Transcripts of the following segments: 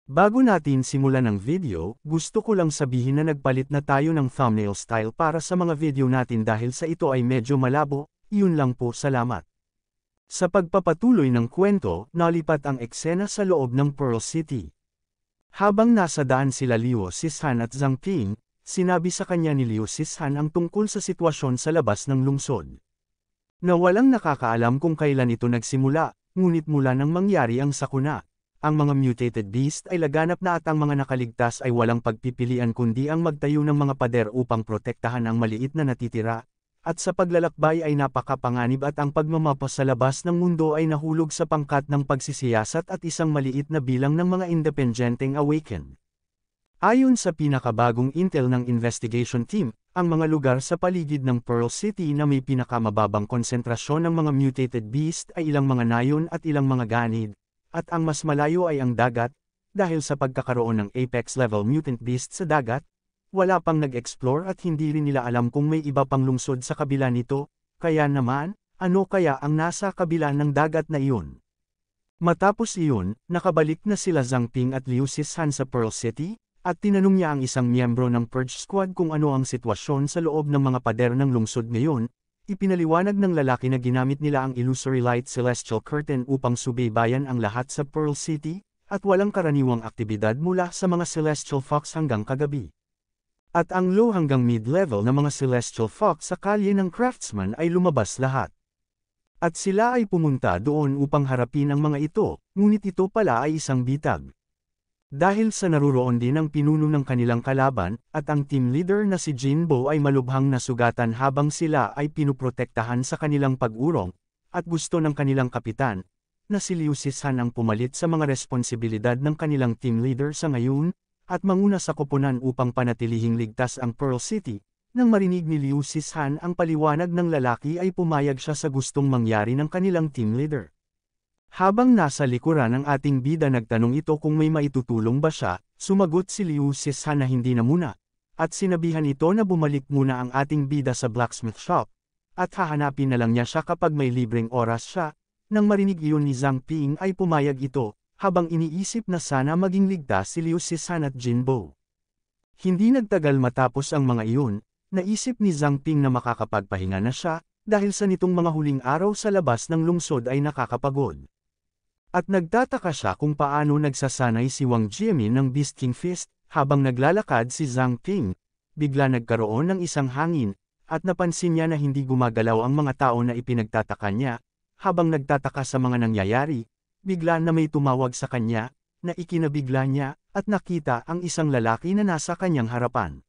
Bago natin simulan ang video, gusto ko lang sabihin na nagpalit na tayo ng thumbnail style para sa mga video natin dahil sa ito ay medyo malabo, yun lang po, salamat. Sa pagpapatuloy ng kwento, nalipat ang eksena sa loob ng Pearl City. Habang nasa daan sila Liu Sishan at Zhang Ping, sinabi sa kanya ni Liu Sishan ang tungkol sa sitwasyon sa labas ng lungsod. Na walang nakakaalam kung kailan ito nagsimula, ngunit mula nang mangyari ang sakuna. Ang mga mutated beast ay laganap na at ang mga nakaligtas ay walang pagpipilian kundi ang magtayo ng mga pader upang protektahan ang maliit na natitira, at sa paglalakbay ay napakapanganib at ang pagmamapa sa labas ng mundo ay nahulog sa pangkat ng pagsisiyasat at isang maliit na bilang ng mga independenteng awakened. Ayon sa pinakabagong intel ng investigation team, ang mga lugar sa paligid ng Pearl City na may pinakamababang konsentrasyon ng mga mutated beast ay ilang mga nayon at ilang mga ganid. At ang mas malayo ay ang dagat, dahil sa pagkakaroon ng apex-level mutant beast sa dagat, wala pang nag-explore at hindi rin nila alam kung may iba pang lungsod sa kabila nito, kaya naman, ano kaya ang nasa kabila ng dagat na iyon? Matapos iyon, nakabalik na sila Zhang Ping at Liu Sishan sa Pearl City, at tinanong niya ang isang miyembro ng Purge Squad kung ano ang sitwasyon sa loob ng mga pader ng lungsod ngayon. Ipinaliwanag ng lalaki na ginamit nila ang Illusory Light Celestial Curtain upang subaybayan ang lahat sa Pearl City, at walang karaniwang aktibidad mula sa mga Celestial Fox hanggang kagabi. At ang low hanggang mid-level na mga Celestial Fox sa kalye ng Craftsman ay lumabas lahat. At sila ay pumunta doon upang harapin ang mga ito, ngunit ito pala ay isang bitag. Dahil sa naruroon din ang pinuno ng kanilang kalaban, at ang team leader na si Jinbo ay malubhang nasugatan habang sila ay pinuprotektahan sa kanilang pag-urong, at gusto ng kanilang kapitan, na si Liu Sishan ang pumalit sa mga responsibilidad ng kanilang team leader sa ngayon, at manguna sa koponan upang panatilihing ligtas ang Pearl City. Nang marinig ni Liu Sishan ang paliwanag ng lalaki ay pumayag siya sa gustong mangyari ng kanilang team leader. Habang nasa likuran ng ating bida nagtanong ito kung may maitutulong ba siya, sumagot si Liu Sishan na hindi na muna, at sinabihan ito na bumalik muna ang ating bida sa blacksmith shop, at hahanapin na lang niya siya kapag may libreng oras siya. Nang marinig iyon ni Zhang Ping ay pumayag ito, habang iniisip na sana maging ligtas si Liu Sishan at Jinbo. Hindi nagtagal matapos ang mga iyon, naisip ni Zhang Ping na makakapagpahinga na siya, dahil sa nitong mga huling araw sa labas ng lungsod ay nakakapagod. At nagtataka siya kung paano nagsasanay si Wang Jiamin ng Beast King Fist. Habang naglalakad si Zhang Ping, bigla nagkaroon ng isang hangin, at napansin niya na hindi gumagalaw ang mga tao na ipinagtataka niya. Habang nagtataka sa mga nangyayari, bigla na may tumawag sa kanya, na ikinabigla niya, at nakita ang isang lalaki na nasa kanyang harapan.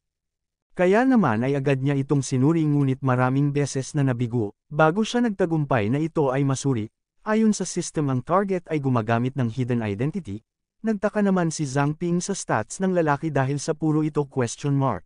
Kaya naman ay agad niya itong sinuri ngunit maraming beses na nabigo, bago siya nagtagumpay na ito ay masuri. Ayon sa system ang target ay gumagamit ng hidden identity, nagtaka naman si Zhang Ping sa stats ng lalaki dahil sa puro ito question mark.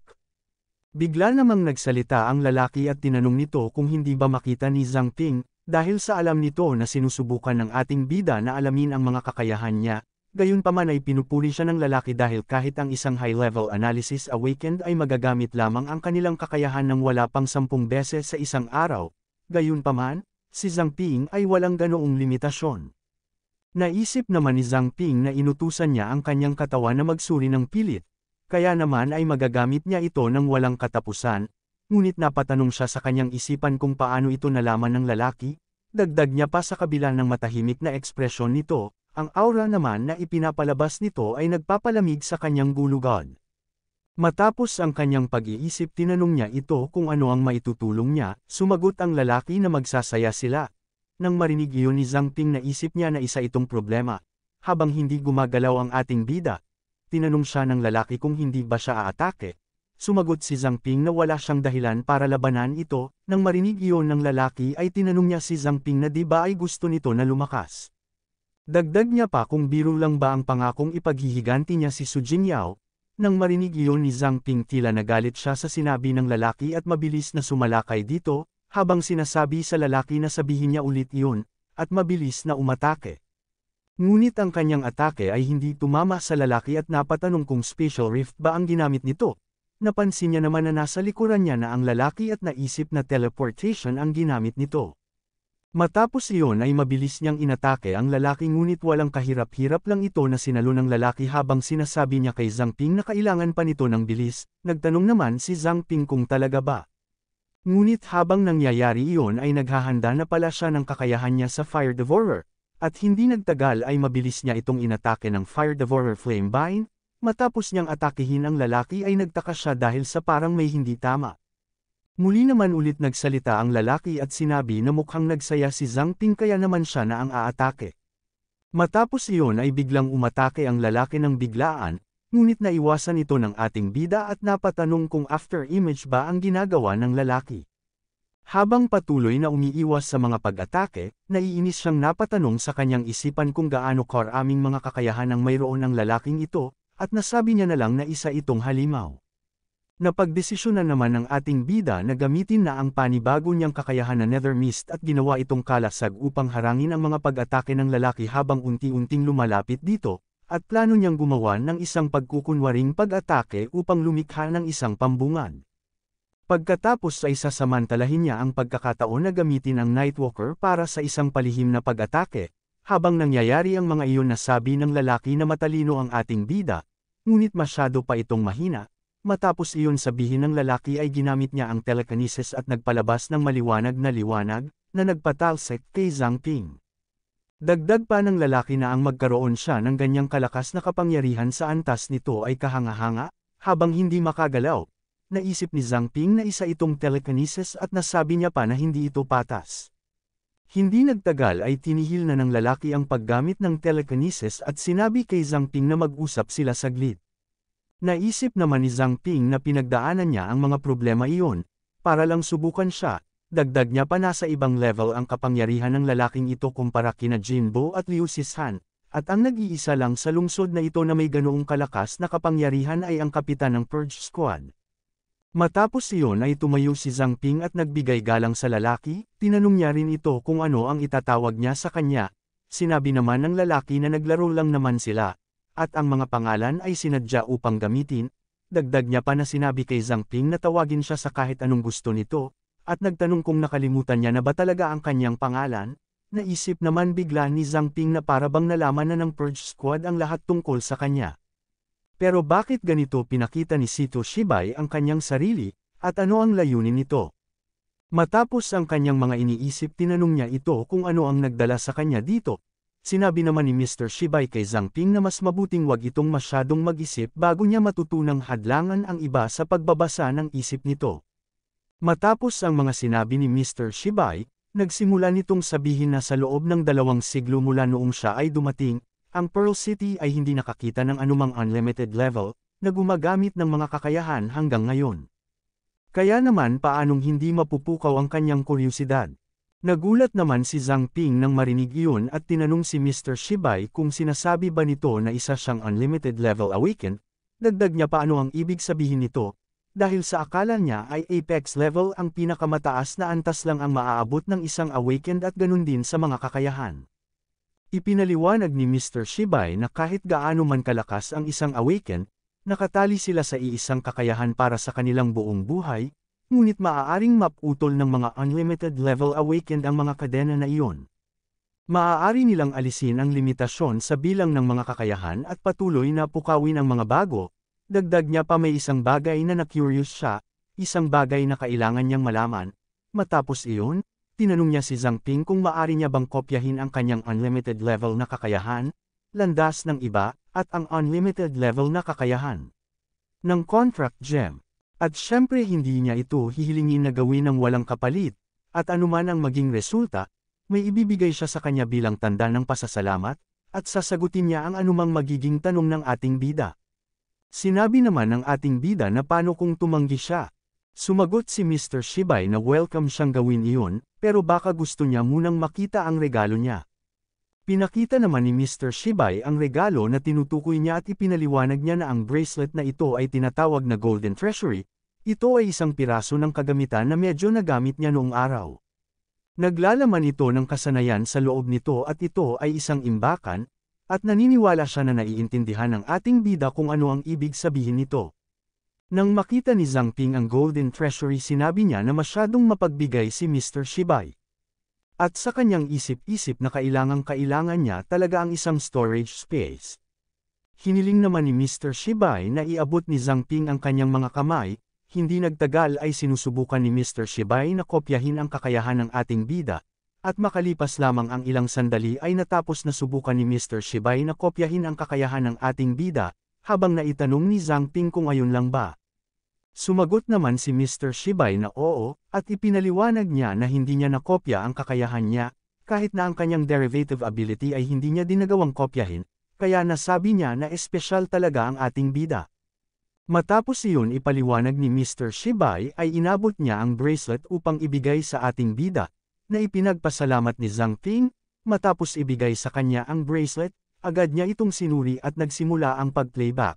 Bigla namang nagsalita ang lalaki at tinanong nito kung hindi ba makita ni Zhang Ping, dahil sa alam nito na sinusubukan ng ating bida na alamin ang mga kakayahan niya, gayunpaman ay pinupuri siya ng lalaki dahil kahit ang isang high-level analysis awakened ay magagamit lamang ang kanilang kakayahan ng wala pang 10 beses sa isang araw, gayunpaman, si Zhang Ping ay walang ganoong limitasyon. Naisip naman ni Zhang Ping na inutusan niya ang kanyang katawan na magsuri ng pilit, kaya naman ay magagamit niya ito ng walang katapusan, ngunit napatanong siya sa kanyang isipan kung paano ito nalaman ng lalaki, dagdag niya pa sa kabila ng matahimik na ekspresyon nito, ang aura naman na ipinapalabas nito ay nagpapalamig sa kanyang gulugod. Matapos ang kanyang pag-iisip tinanong niya ito kung ano ang maitutulong niya, sumagot ang lalaki na magsasaya sila. Nang marinig iyon ni Zhang Ping naisip niya na isa itong problema. Habang hindi gumagalaw ang ating bida, tinanong siya ng lalaki kung hindi ba siya aatake. Sumagot si Zhang Ping na wala siyang dahilan para labanan ito. Nang marinig iyon ng lalaki ay tinanong niya si Zhang Ping na di ba ay gusto nito na lumakas. Dagdag niya pa kung biro lang ba ang pangakong ipaghihiganti niya si Su Jingyao. Nang marinig iyon ni Zhang Ping tila nagalit siya sa sinabi ng lalaki at mabilis na sumalakay dito, habang sinasabi sa lalaki na sabihin niya ulit iyon, at mabilis na umatake. Ngunit ang kanyang atake ay hindi tumama sa lalaki at napatanong kung special rift ba ang ginamit nito. Napansin niya naman na nasa likuran niya na ang lalaki at naisip na teleportation ang ginamit nito. Matapos iyon ay mabilis niyang inatake ang lalaki ngunit walang kahirap-hirap lang ito na sinalo ng lalaki habang sinasabi niya kay Zhang Ping na kailangan pa nito ng bilis, nagtanong naman si Zhang Ping kung talaga ba. Ngunit habang nangyayari iyon ay naghahanda na pala siya ng kakayahan niya sa Fire Devourer, at hindi nagtagal ay mabilis niya itong inatake ng Fire Devourer Flame Bind, matapos niyang atakihin ang lalaki ay nagtaka siya dahil sa parang may hindi tama. Muli naman ulit nagsalita ang lalaki at sinabi na mukhang nagsaya si Zhang Ping kaya naman siya na ang aatake. Matapos iyon ay biglang umatake ang lalaki ng biglaan, ngunit naiwasan ito ng ating bida at napatanong kung after image ba ang ginagawa ng lalaki. Habang patuloy na umiiwas sa mga pag-atake, naiinis siyang napatanong sa kanyang isipan kung gaano karaming mga kakayahan ang mayroon ng lalaking ito, at nasabi niya na lang na isa itong halimaw. Napagdesisyonan naman ng ating bida na gamitin na ang panibago niyang kakayahan na Nether Mist at ginawa itong kalasag upang harangin ang mga pag-atake ng lalaki habang unti-unting lumalapit dito, at plano niyang gumawa ng isang pagkukunwaring pag-atake upang lumikha ng isang pambungad. Pagkatapos ay sasamantalahin niya ang pagkakataon na gamitin ang Nightwalker para sa isang palihim na pag-atake, habang nangyayari ang mga iyon nasabi ng lalaki na matalino ang ating bida, ngunit masyado pa itong mahina. Matapos iyon sabihin ng lalaki ay ginamit niya ang telekinesis at nagpalabas ng maliwanag na liwanag, na nagpatalsik kay Zhang Ping. Dagdag pa ng lalaki na ang magkaroon siya ng ganyang kalakas na kapangyarihan sa antas nito ay kahanga-hanga, habang hindi makagalaw. Naisip ni Zhang Ping na isa itong telekinesis at nasabi niya pa na hindi ito patas. Hindi nagtagal ay tinihil na ng lalaki ang paggamit ng telekinesis at sinabi kay Zhang Ping na mag-usap sila saglit. Naisip naman ni Zhang Ping na pinagdaanan niya ang mga problema iyon, para lang subukan siya, dagdag niya pa nasa ibang level ang kapangyarihan ng lalaking ito kumpara kina Jinbo at Liu Sishan, at ang nag-iisa lang sa lungsod na ito na may ganoong kalakas na kapangyarihan ay ang kapitan ng Purge Squad. Matapos iyon ay tumayo si Zhang Ping at nagbigay galang sa lalaki, tinanong niya rin ito kung ano ang itatawag niya sa kanya, sinabi naman ng lalaki na naglaro lang naman sila. At ang mga pangalan ay sinadya upang gamitin, dagdag niya pa na sinabi kay Zhang Ping na tawagin siya sa kahit anong gusto nito, at nagtanong kung nakalimutan niya na ba talaga ang kanyang pangalan, naisip naman bigla ni Zhang Ping na para bang nalaman na ng Purge Squad ang lahat tungkol sa kanya. Pero bakit ganito pinakita ni Sito Shibai ang kanyang sarili, at ano ang layunin nito? Matapos ang kanyang mga iniisip tinanong niya ito kung ano ang nagdala sa kanya dito. Sinabi naman ni Mr. Shibai kay Zhang Ping na mas mabuting wag itong masyadong mag-isip bago niya matutunang hadlangan ang iba sa pagbabasa ng isip nito. Matapos ang mga sinabi ni Mr. Shibai, nagsimula nitong sabihin na sa loob ng 2 siglo mula noong siya ay dumating, ang Pearl City ay hindi nakakita ng anumang unlimited level, na gumagamit ng mga kakayahan hanggang ngayon. Kaya naman paanong hindi mapupukaw ang kanyang kuryosidad? Nagulat naman si Zhang Ping nang marinig iyon at tinanong si Mr. Shibai kung sinasabi ba nito na isa siyang unlimited level awakened, dagdag niya pa ano ang ibig sabihin nito, dahil sa akala niya ay apex level ang pinakamataas na antas lang ang maaabot ng isang awakened at ganun din sa mga kakayahan. Ipinaliwanag ni Mr. Shibai na kahit gaano man kalakas ang isang awakened, nakatali sila sa iisang kakayahan para sa kanilang buong buhay, ngunit maaaring maputol ng mga unlimited level awakened ang mga kadena na iyon. Maaari nilang alisin ang limitasyon sa bilang ng mga kakayahan at patuloy na pukawin ang mga bago, dagdag niya pa may isang bagay na na-curious siya, isang bagay na kailangan niyang malaman. Matapos iyon, tinanong niya si Zhang Ping kung maaari niya bang kopyahin ang kanyang unlimited level na kakayahan, landas ng iba, at ang unlimited level na kakayahan ng contract gem. At syempre hindi niya ito hihilingin na gawin ng walang kapalit, at anuman ang maging resulta, may ibibigay siya sa kanya bilang tanda ng pasasalamat, at sasagutin niya ang anumang magiging tanong ng ating bida. Sinabi naman ng ating bida na paano kung tumanggi siya. Sumagot si Mr. Shibai na welcome siyang gawin iyon, pero baka gusto niya munang makita ang regalo niya. Pinakita naman ni Mr. Shibai ang regalo na tinutukoy niya at ipinaliwanag niya na ang bracelet na ito ay tinatawag na Golden Treasury. Ito ay isang piraso ng kagamitan na medyo nagamit niya noong araw. Naglalaman ito ng kasanayan sa loob nito at ito ay isang imbakan, at naniniwala siya na naiintindihan ng ating bida kung ano ang ibig sabihin nito. Nang makita ni Zhang Ping ang Golden Treasury sinabi niya na masyadong mapagbigay si Mr. Shibai. At sa kanyang isip-isip na kailangan niya talaga ang isang storage space. Hiniling naman ni Mr. Shibai na iabot ni Zhang Ping ang kanyang mga kamay. Hindi nagtagal ay sinusubukan ni Mr. Shibai na kopyahin ang kakayahan ng ating bida, at makalipas lamang ang ilang sandali ay natapos na subukan ni Mr. Shibai na kopyahin ang kakayahan ng ating bida, habang naitanong ni Zhang Ping kung ayun lang ba. Sumagot naman si Mr. Shibai na oo, at ipinaliwanag niya na hindi niya nakopya ang kakayahan niya, kahit na ang kanyang derivative ability ay hindi niya dinagawang kopyahin, kaya nasabi niya na espesyal talaga ang ating bida. Matapos iyon ipaliwanag ni Mr. Shibai ay inabot niya ang bracelet upang ibigay sa ating bida, na ipinagpasalamat ni Zhang Ping. Matapos ibigay sa kanya ang bracelet, agad niya itong sinuri at nagsimula ang pag-playback.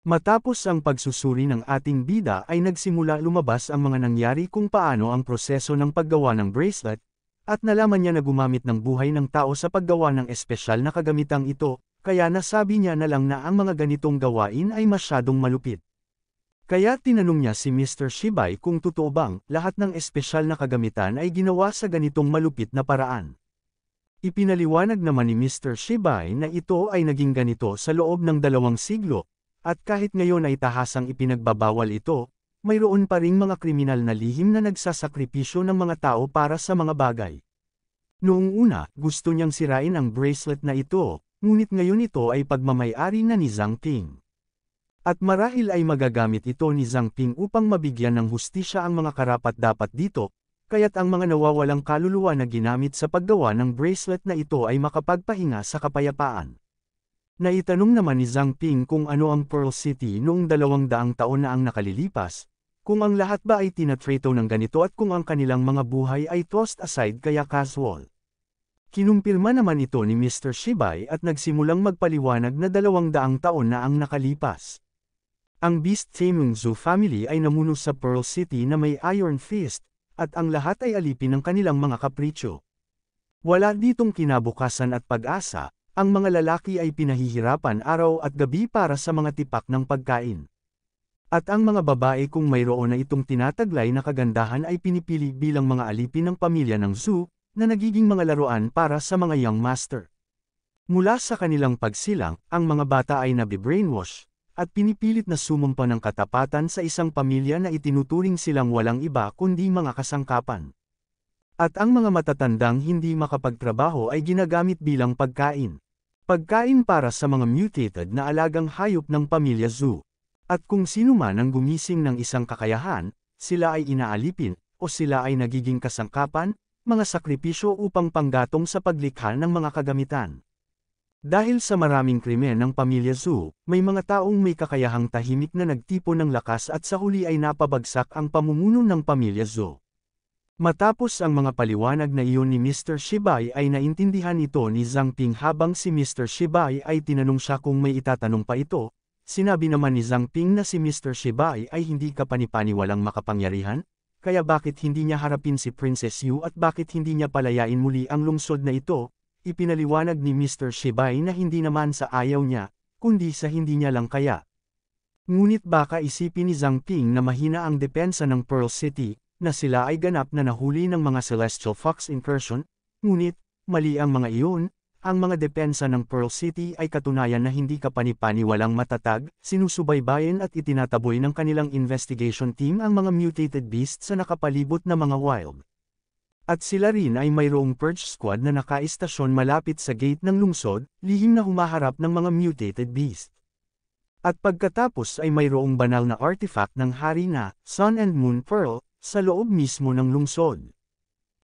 Matapos ang pagsusuri ng ating bida ay nagsimula lumabas ang mga nangyari kung paano ang proseso ng paggawa ng bracelet, at nalaman niya na gumamit ng buhay ng tao sa paggawa ng espesyal na kagamitang ito, kaya nasabi niya na lang na ang mga ganitong gawain ay masyadong malupit. Kaya tinanong niya si Mr. Shibai kung totoo bang lahat ng espesyal na kagamitan ay ginawa sa ganitong malupit na paraan. Ipinaliwanag naman ni Mr. Shibai na ito ay naging ganito sa loob ng 2 siglo, at kahit ngayon ay tahasang ipinagbabawal ito, mayroon pa ring mga kriminal na lihim na nagsasakripisyo ng mga tao para sa mga bagay. Noong una, gusto niyang sirain ang bracelet na ito, ngunit ngayon ito ay pagmamay-ari na ni Zhang Ping. At marahil ay magagamit ito ni Zhang Ping upang mabigyan ng hustisya ang mga karapat-dapat dito, kaya't ang mga nawawalang kaluluwa na ginamit sa paggawa ng bracelet na ito ay makapagpahinga sa kapayapaan. Naitanong naman ni Zhang Ping kung ano ang Pearl City noong 200 taon na ang nakalilipas, kung ang lahat ba ay tinatrato ng ganito at kung ang kanilang mga buhay ay tossed aside kaya casual. Kinumpirma naman ito ni Mr. Shibai at nagsimulang magpaliwanag na 200 taon na ang nakalipas. Ang Beast Taming Zoo family ay namuno sa Pearl City na may Iron Fist, at ang lahat ay alipin ng kanilang mga kapritsyo. Wala ditong kinabukasan at pag-asa. Ang mga lalaki ay pinahihirapan araw at gabi para sa mga tipak ng pagkain. At ang mga babae kung mayroon na itong tinataglay na kagandahan ay pinipili bilang mga alipin ng pamilya ng zoo, na nagiging mga laruan para sa mga young master. Mula sa kanilang pagsilang, ang mga bata ay nabibrainwash, at pinipilit na sumumpa ng katapatan sa isang pamilya na itinuturing silang walang iba kundi mga kasangkapan. At ang mga matatandang hindi makapagtrabaho ay ginagamit bilang pagkain. Pagkain para sa mga mutated na alagang hayop ng pamilya zoo. At kung sino man ang gumising ng isang kakayahan, sila ay inaalipin, o sila ay nagiging kasangkapan, mga sakripisyo upang panggatong sa paglikha ng mga kagamitan. Dahil sa maraming krimen ng pamilya zoo, may mga taong may kakayahang tahimik na nagtipon ng lakas at sa huli ay napabagsak ang pamumuno ng pamilya zoo. Matapos ang mga paliwanag na iyon ni Mr. Shibai ay naintindihan ito ni Zhang Ping habang si Mr. Shibai ay tinanong siya kung may itatanong pa ito. Sinabi naman ni Zhang Ping na si Mr. Shibai ay hindi kapanipaniwalang makapangyarihan, kaya bakit hindi niya harapin si Princess Yu at bakit hindi niya palayain muli ang lungsod na ito. Ipinaliwanag ni Mr. Shibai na hindi naman sa ayaw niya, kundi sa hindi niya lang kaya. Ngunit baka isipin ni Zhang Ping na mahina ang depensa ng Pearl City, na sila ay ganap na nahuli ng mga Celestial Fox incursion, ngunit, mali ang mga iyon, ang mga depensa ng Pearl City ay katunayan na hindi kapanipaniwalang matatag, sinusubaybayan at itinataboy ng kanilang investigation team ang mga mutated beasts sa nakapalibot na mga wild. At sila rin ay mayroong purge squad na nakaistasyon malapit sa gate ng lungsod, lihim na humaharap ng mga mutated beast. At pagkatapos ay mayroong banal na artifact ng hari na Sun and Moon Pearl, sa loob mismo ng lungsod.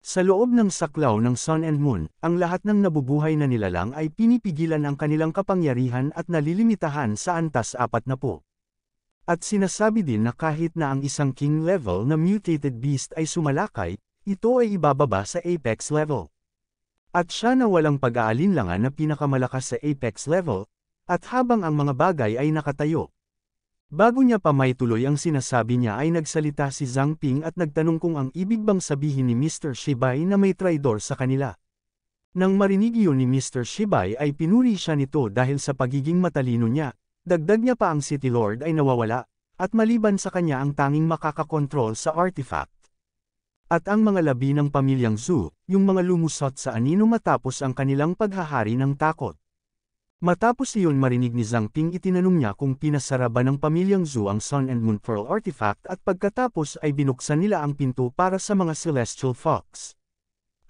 Sa loob ng saklaw ng Sun and Moon, ang lahat ng nabubuhay na nilalang ay pinipigilan ang kanilang kapangyarihan at nalilimitahan sa antas 40. At sinasabi din na kahit na ang isang king level na mutated beast ay sumalakay, ito ay ibababa sa apex level. At siya na walang pag-aalinlangan na pinakamalakas sa apex level, at habang ang mga bagay ay nakatayo. Bago niya pa maituloy ang sinasabi niya ay nagsalita si Zhang Ping at nagtanong kung ang ibig bang sabihin ni Mr. Shibai na may traidor sa kanila. Nang marinig iyon ni Mr. Shibai ay pinuri siya nito dahil sa pagiging matalino niya, dagdag niya pa ang City Lord ay nawawala, at maliban sa kanya ang tanging makakakontrol sa artifact. At ang mga labi ng pamilyang Zhu, yung mga lumusot sa anino matapos ang kanilang paghahari ng takot. Matapos iyon marinig ni Zhang Ping itinanong niya kung pinasara ba ng pamilyang Zhu ang Sun and Moon Pearl artifact at pagkatapos ay binuksan nila ang pinto para sa mga Celestial Fox.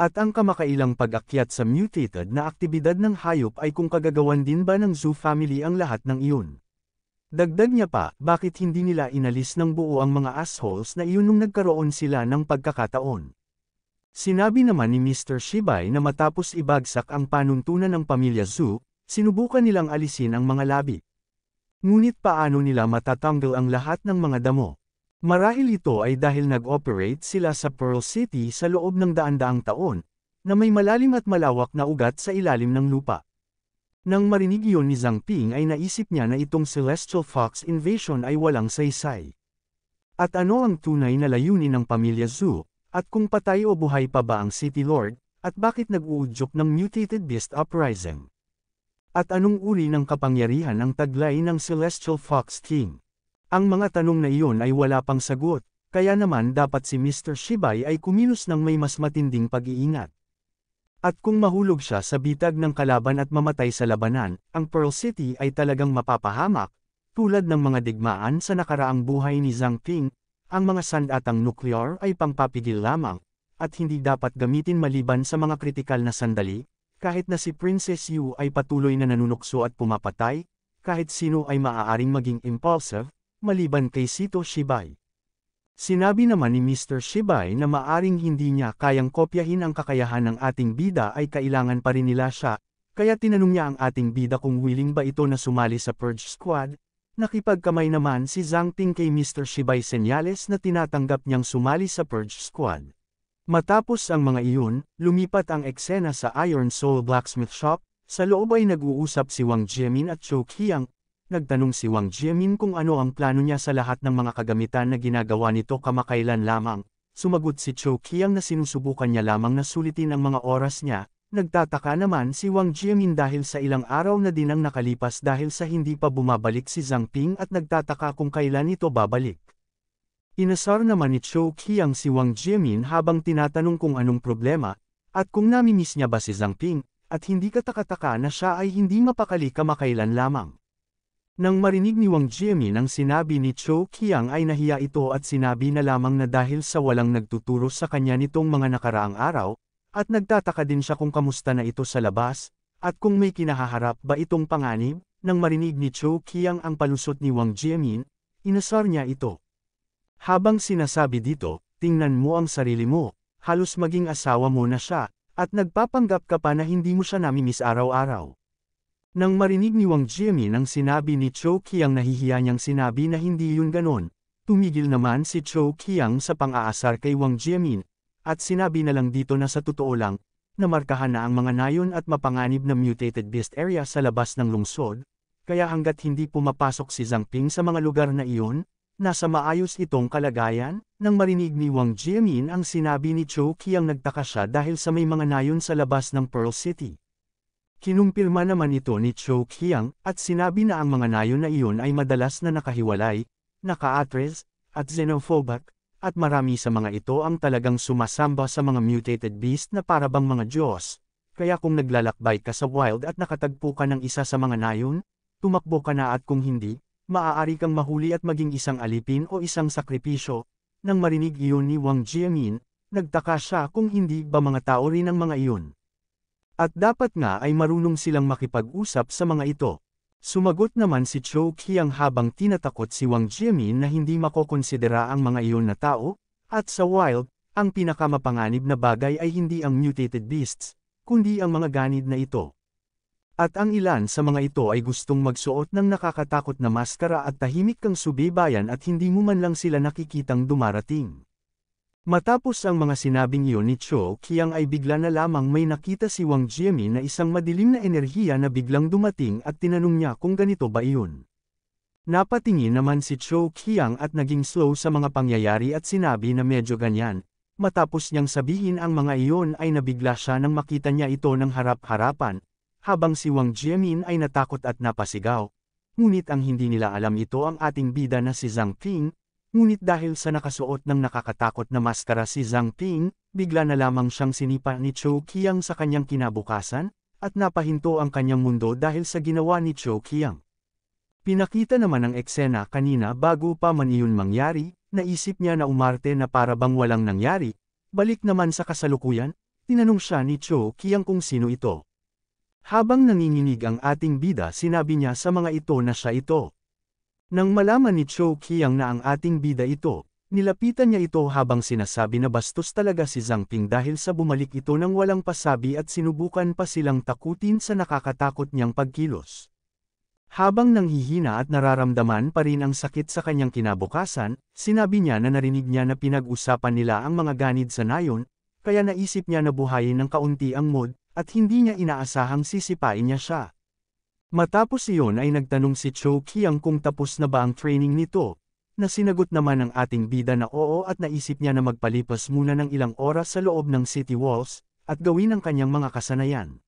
At ang kamakailang pag-akyat sa mutated na aktibidad ng hayop ay kung kagagawan din ba ng Zhu family ang lahat ng iyon. Dagdag niya pa, bakit hindi nila inalis ng buo ang mga assholes na iyon nung nagkaroon sila ng pagkakataon. Sinabi naman ni Mr. Shibai na matapos ibagsak ang panuntunan ng pamilya Zhu, sinubukan nilang alisin ang mga labi. Ngunit paano nila matatanggal ang lahat ng mga damo? Marahil ito ay dahil nag-operate sila sa Pearl City sa loob ng daan-daang taon, na may malalim at malawak na ugat sa ilalim ng lupa. Nang marinig iyon ni Zhang Ping ay naisip niya na itong Celestial Fox Invasion ay walang saysay. At ano ang tunay na layunin ng pamilya Zhu, at kung patay o buhay pa ba ang City Lord, at bakit nag-uudyok ng Mutated Beast Uprising? At anong uri ng kapangyarihan ang taglay ng Celestial Fox King? Ang mga tanong na iyon ay wala pang sagot, kaya naman dapat si Mr. Shibai ay kumilos ng may mas matinding pag-iingat. At kung mahulog siya sa bitag ng kalaban at mamatay sa labanan, ang Pearl City ay talagang mapapahamak, tulad ng mga digmaan sa nakaraang buhay ni Zhang Ping, ang mga sandatang nuklear ay pangpapigil lamang, at hindi dapat gamitin maliban sa mga kritikal na sandali, kahit na si Princess Yu ay patuloy na nanunukso at pumapatay, kahit sino ay maaaring maging impulsive, maliban kay Sito Shibai. Sinabi naman ni Mr. Shibai na maaring hindi niya kayang kopyahin ang kakayahan ng ating bida ay kailangan pa rin nila siya, kaya tinanong niya ang ating bida kung willing ba ito na sumali sa Purge Squad. Nakipagkamay naman si Zhang Ping kay Mr. Shibai senyales na tinatanggap niyang sumali sa Purge Squad. Matapos ang mga iyon, lumipat ang eksena sa Iron Soul Blacksmith Shop, sa loob ay nag-uusap si Wang Jiemin at Chou Qiang. Nagtanong si Wang Jiemin kung ano ang plano niya sa lahat ng mga kagamitan na ginagawa nito kamakailan lamang. Sumagot si Chou Qiang na sinusubukan niya lamang na sulitin ang mga oras niya. Nagtataka naman si Wang Jiemin dahil sa ilang araw na din ang nakalipas dahil sa hindi pa bumabalik si Zhang Ping at nagtataka kung kailan ito babalik. Inasar naman ni Chou Qiang si Wang Jiemin habang tinatanong kung anong problema, at kung namimiss niya ba si Zhang Ping, at hindi katakataka na siya ay hindi mapakali kamakailan lamang. Nang marinig ni Wang Jiemin ang sinabi ni Chou Qiang ay nahiya ito at sinabi na lamang na dahil sa walang nagtuturo sa kanya nitong mga nakaraang araw, at nagtataka din siya kung kamusta na ito sa labas, at kung may kinahaharap ba itong panganib. Nang marinig ni Chou Qiang ang palusot ni Wang Jiemin, inasar niya ito. Habang sinasabi dito, tingnan mo ang sarili mo, halos maging asawa mo na siya, at nagpapanggap ka pa na hindi mo siya namimiss araw-araw. Nang marinig ni Wang Jiemin ang sinabi ni Chou Qiang nahihiya niyang sinabi na hindi yun ganon, tumigil naman si Chou Qiang sa pang-aasar kay Wang Jiemin, at sinabi na lang dito na sa totoo lang, namarkahan na ang mga nayon at mapanganib na mutated beast area sa labas ng lungsod, kaya hanggat hindi pumapasok si Zhang Ping sa mga lugar na iyon, nasa maayos itong kalagayan. Nang marinig ni Wang Jiemin ang sinabi ni Chou Qiang nagtaka siya dahil sa may mga nayon sa labas ng Pearl City. Kinumpirma naman ito ni Chou Qiang, at sinabi na ang mga nayon na iyon ay madalas na nakahiwalay, naka-atres, at xenophobic, at marami sa mga ito ang talagang sumasamba sa mga mutated beast na parabang mga Diyos. Kaya kung naglalakbay ka sa wild at nakatagpo ka ng isa sa mga nayon, tumakbo ka na at kung hindi, maaari kang mahuli at maging isang alipin o isang sakripisyo. Nang marinig iyon ni Wang Jiemin, nagtaka siya kung hindi ba mga tao rin ang mga iyon. At dapat nga ay marunong silang makipag-usap sa mga ito. Sumagot naman si Chou Qiang habang tinatakot si Wang Jiemin na hindi makokonsidera ang mga iyon na tao, at sa wild, ang pinakamapanganib na bagay ay hindi ang mutated beasts, kundi ang mga ganid na ito. At ang ilan sa mga ito ay gustong magsuot ng nakakatakot na maskara at tahimik kang subaybayan at hindi mo man lang sila nakikitang dumarating. Matapos ang mga sinabing iyon ni Chou Qiang ay bigla na lamang may nakita si Wang Jiemin na isang madilim na enerhiya na biglang dumating at tinanong niya kung ganito ba iyon. Napatingin naman si Chou Qiang at naging slow sa mga pangyayari at sinabi na medyo ganyan. Matapos niyang sabihin ang mga iyon ay nabigla siya nang makita niya ito ng harap-harapan, habang si Wang Jiemin ay natakot at napasigaw. Ngunit ang hindi nila alam ito ang ating bida na si Zhang Ping, ngunit dahil sa nakasuot ng nakakatakot na maskara si Zhang Ping, bigla na lamang siyang sinipa ni Chou Qiang sa kanyang kinabukasan, at napahinto ang kanyang mundo dahil sa ginawa ni Chou Qiang. Pinakita naman ang eksena kanina bago pa man iyon mangyari, naisip niya na umarte na para bang walang nangyari. Balik naman sa kasalukuyan, tinanong siya ni Chou Qiang kung sino ito. Habang nanginginig ang ating bida, sinabi niya sa mga ito na siya ito. Nang malaman ni Chou Qiang na ang ating bida ito, nilapitan niya ito habang sinasabi na bastos talaga si Zhang Ping dahil sa bumalik ito ng walang pasabi at sinubukan pa silang takutin sa nakakatakot niyang pagkilos. Habang nanghihina at nararamdaman pa rin ang sakit sa kanyang kinabukasan, sinabi niya na narinig niya na pinag-usapan nila ang mga ganid sa nayon, kaya naisip niya na buhayin ng kaunti ang mod, at hindi niya inaasahang sisipain niya siya. Matapos iyon ay nagtanong si Chou Qiang kung tapos na ba ang training nito, na sinagot naman ng ating bida na oo at naisip niya na magpalipas muna ng ilang oras sa loob ng city walls, at gawin ang kanyang mga kasanayan.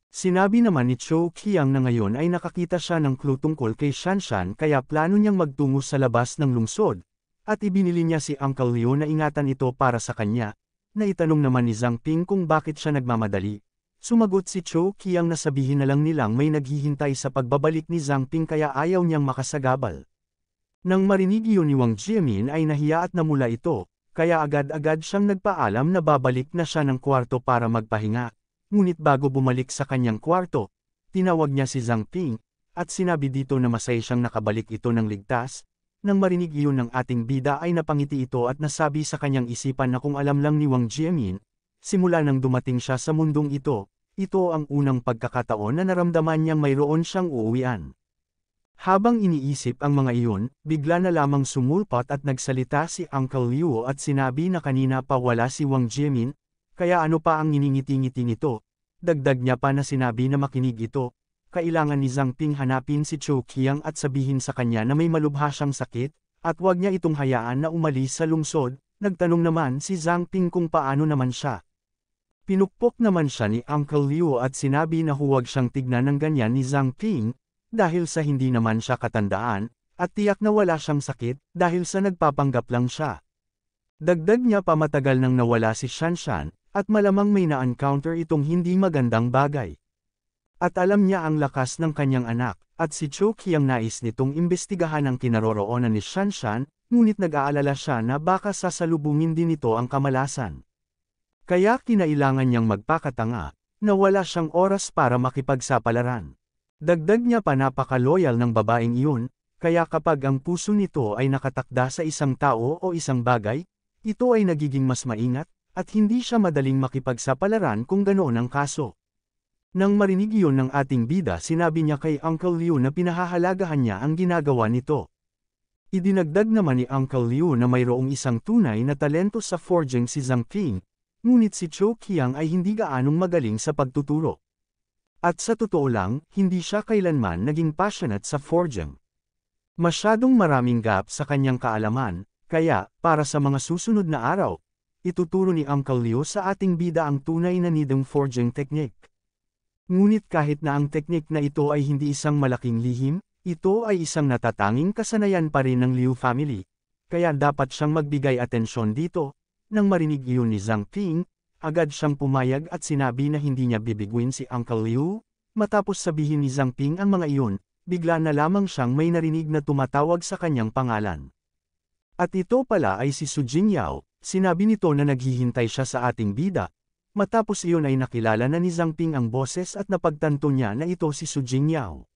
Sinabi naman ni Chou Qiang na ngayon ay nakakita siya ng clue tungkol kay Shanshan kaya plano niyang magtungo sa labas ng lungsod, at ibinili niya si Uncle Liu na ingatan ito para sa kanya, na itanong naman ni Zhang Ping kung bakit siya nagmamadali. Sumagot si Chou Qiang na sabihin na lang nilang may naghihintay sa pagbabalik ni Zhang Ping kaya ayaw niyang makasagabal. Nang marinig iyon ni Wang Jiamin ay nahiya at namula ito, kaya agad-agad siyang nagpaalam na babalik na siya ng kwarto para magpahinga. Ngunit bago bumalik sa kanyang kwarto, tinawag niya si Zhang Ping, at sinabi dito na masaya siyang nakabalik ito ng ligtas. Nang marinig iyon ng ating bida ay napangiti ito at nasabi sa kanyang isipan na kung alam lang ni Wang Jiamin, simula nang dumating siya sa mundong ito ang unang pagkakataon na naramdaman niyang mayroon siyang uuwian. Habang iniisip ang mga iyon, bigla na lamang sumulpot at nagsalita si Uncle Liu at sinabi na kanina pa wala si Wang Jiamin, kaya ano pa ang iningiti-ngiti nito. Dagdag niya pa na sinabi na makinig ito, kailangan ni Zhang Ping hanapin si Chou Qiang at sabihin sa kanya na may malubha siyang sakit, at huwag niya itong hayaan na umalis sa lungsod. Nagtanong naman si Zhang Ping kung paano naman siya. Pinukpok naman siya ni Uncle Liu at sinabi na huwag siyang tignan ng ganyan ni Zhang Ping, dahil sa hindi naman siya katandaan, at tiyak na wala siyang sakit, dahil sa nagpapanggap lang siya. Dagdag niya pa matagal nang nawala si Shanshan, at malamang may na-encounter itong hindi magandang bagay. At alam niya ang lakas ng kanyang anak, at si Chou Qiang nais nitong imbestigahan ang kinaroroonan ni Shanshan, ngunit nag-aalala siya na baka sasalubungin din ito ang kamalasan. Kaya kinailangan niyang magpakatanga, na wala siyang oras para makipagsapalaran. Dagdag niya pa napaka-loyal ng babaeng iyon, kaya kapag ang puso nito ay nakatakda sa isang tao o isang bagay, ito ay nagiging mas maingat, at hindi siya madaling makipagsapalaran kung ganoon ang kaso. Nang marinig iyon ng ating bida sinabi niya kay Uncle Liu na pinahahalagahan niya ang ginagawa nito. Idinagdag naman ni Uncle Liu na mayroong isang tunay na talento sa forging si Zhang Ping, ngunit si Chou Qiang ay hindi gaanong magaling sa pagtuturo. At sa totoo lang, hindi siya kailanman naging passionate sa forging. Masyadong maraming gap sa kanyang kaalaman, kaya, para sa mga susunod na araw, ituturo ni Uncle Liu sa ating bida ang tunay na needle forging technique. Ngunit kahit na ang teknik na ito ay hindi isang malaking lihim, ito ay isang natatanging kasanayan pa rin ng Liu family, kaya dapat siyang magbigay atensyon dito. Nang marinig iyon ni Zhang Ping, agad siyang pumayag at sinabi na hindi niya bibiguin si Uncle Liu. Matapos sabihin ni Zhang Ping ang mga iyon, bigla na lamang siyang may narinig na tumatawag sa kanyang pangalan. At ito pala ay si Su Jingyao, sinabi nito na naghihintay siya sa ating bida. Matapos iyon ay nakilala na ni Zhang Ping ang boses at napagtanto niya na ito si Su Jingyao.